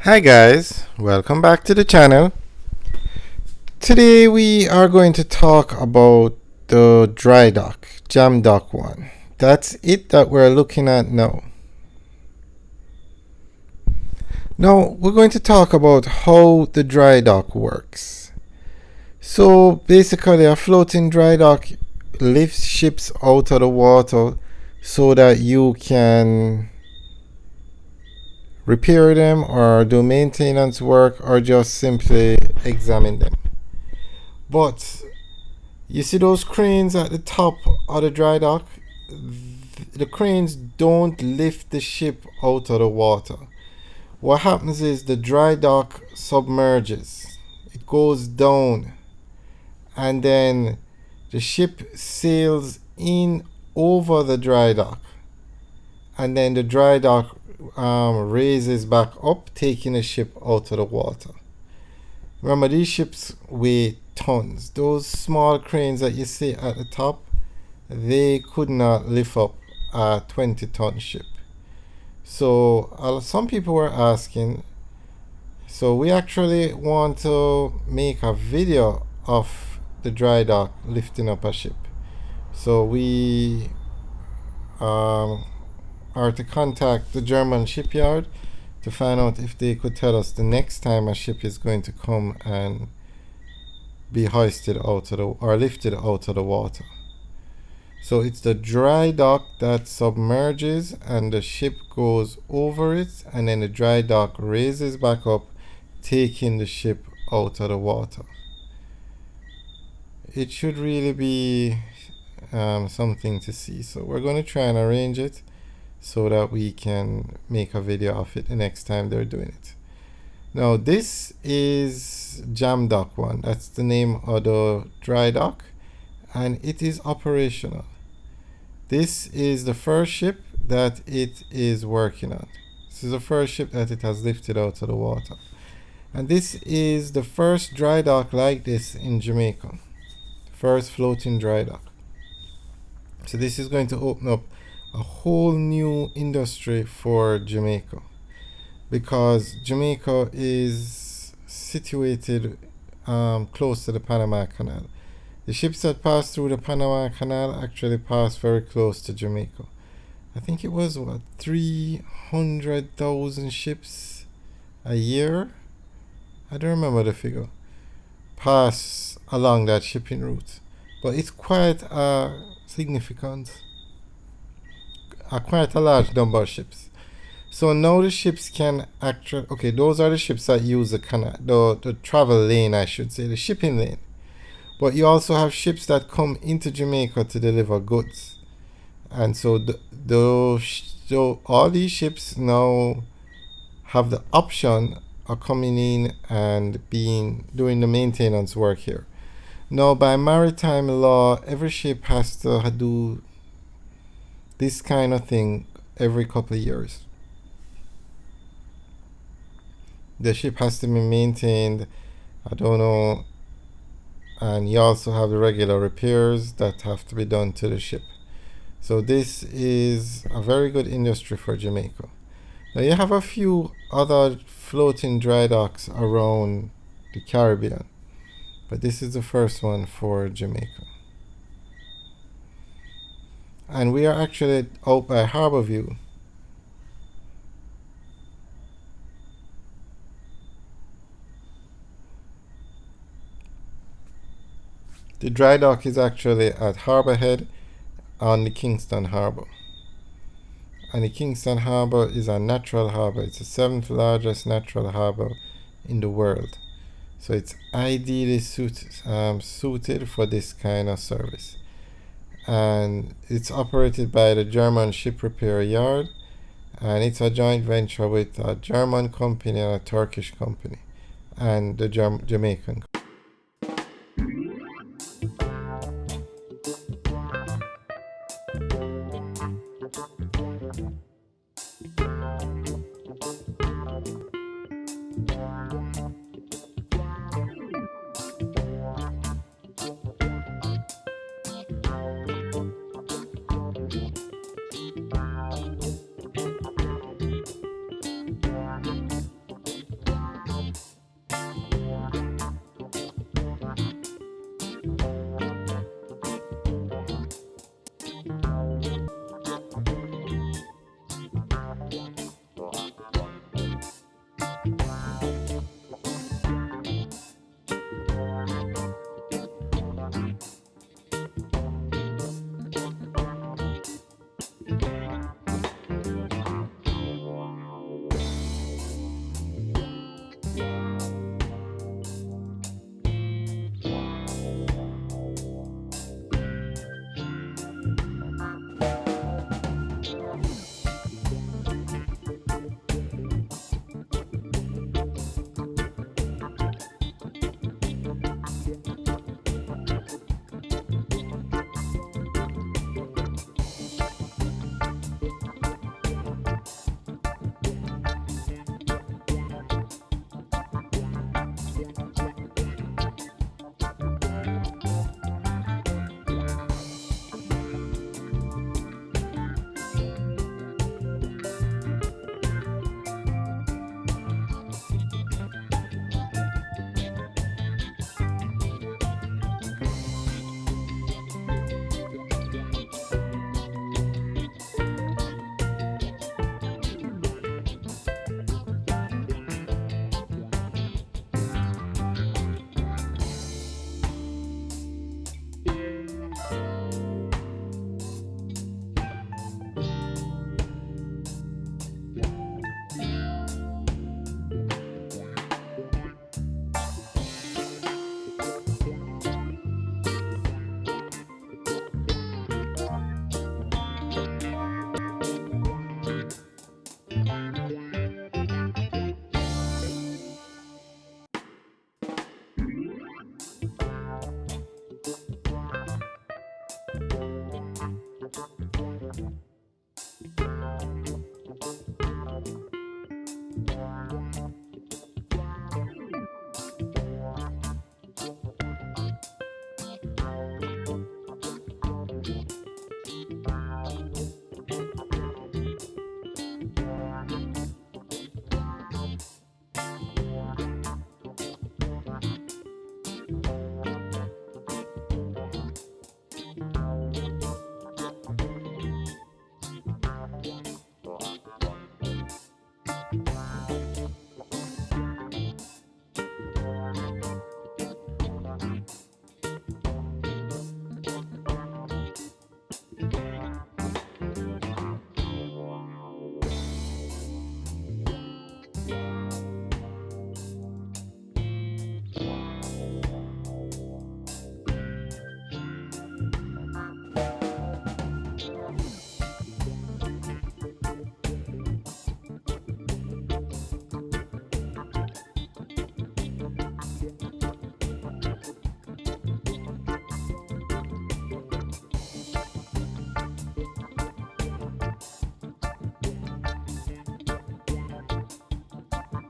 Hi guys, welcome back to the channel. Today we are going to talk about the dry dock, jam dock one. That's it that we're looking at now. Now we're going to talk about how the dry dock works. So basically a floating dry dock lifts ships out of the water so that you can repair them or do maintenance work or just simply examine them. But you see those cranes at the top of the dry dock? The cranes don't lift the ship out of the water. What happens is the dry dock submerges. It goes down and then the ship sails in over the dry dock, and then the dry dock raises back up, taking the ship out of the water. Remember, these ships weigh tons. Those small cranes that you see at the top, they could not lift up a 20-ton ship. So some people were asking, so we actually want to make a video of the dry dock lifting up a ship. So we are to contact the German shipyard to find out if they could tell us the next time a ship is going to come and be hoisted out of the or lifted out of the water. So it's the dry dock that submerges and the ship goes over it, and then the dry dock raises back up, taking the ship out of the water. It should really be something to see. So we're going to try and arrange it so that we can make a video of it the next time they're doing it. Now this is Jam Dock 1. That's the name of the dry dock, and it is operational. This is the first ship that it is working on. This is the first ship that it has lifted out of the water. And this is the first dry dock like this in Jamaica. First floating dry dock. So this is going to open up a whole new industry for Jamaica, because Jamaica is situated close to the Panama Canal. The ships that pass through the Panama Canal actually pass very close to Jamaica. I think it was 300,000 ships a year, I don't remember the figure, pass along that shipping route. But it's quite significant, quite a large number of ships. So now the ships can actually, okay, those are the ships that use the canal, the travel lane, I should say, the shipping lane. But you also have ships that come into Jamaica to deliver goods. And so all these ships now have the option of coming in and doing the maintenance work here. Now, by maritime law, every ship has to do this kind of thing every couple of years. The ship has to be maintained, I don't know, and you also have the regular repairs that have to be done to the ship. So this is a very good industry for Jamaica. Now you have a few other floating dry docks around the Caribbean, but this is the first one for Jamaica. And we are actually out by Harborview. The dry dock is actually at Harbour Head on the Kingston Harbour. And the Kingston Harbour is a natural harbour. It's the 7th largest natural harbour in the world. So it's ideally suited for this kind of service. And it's operated by the German Ship Repair Yard, and it's a joint venture with a German company and a Turkish company and the Jamaican company.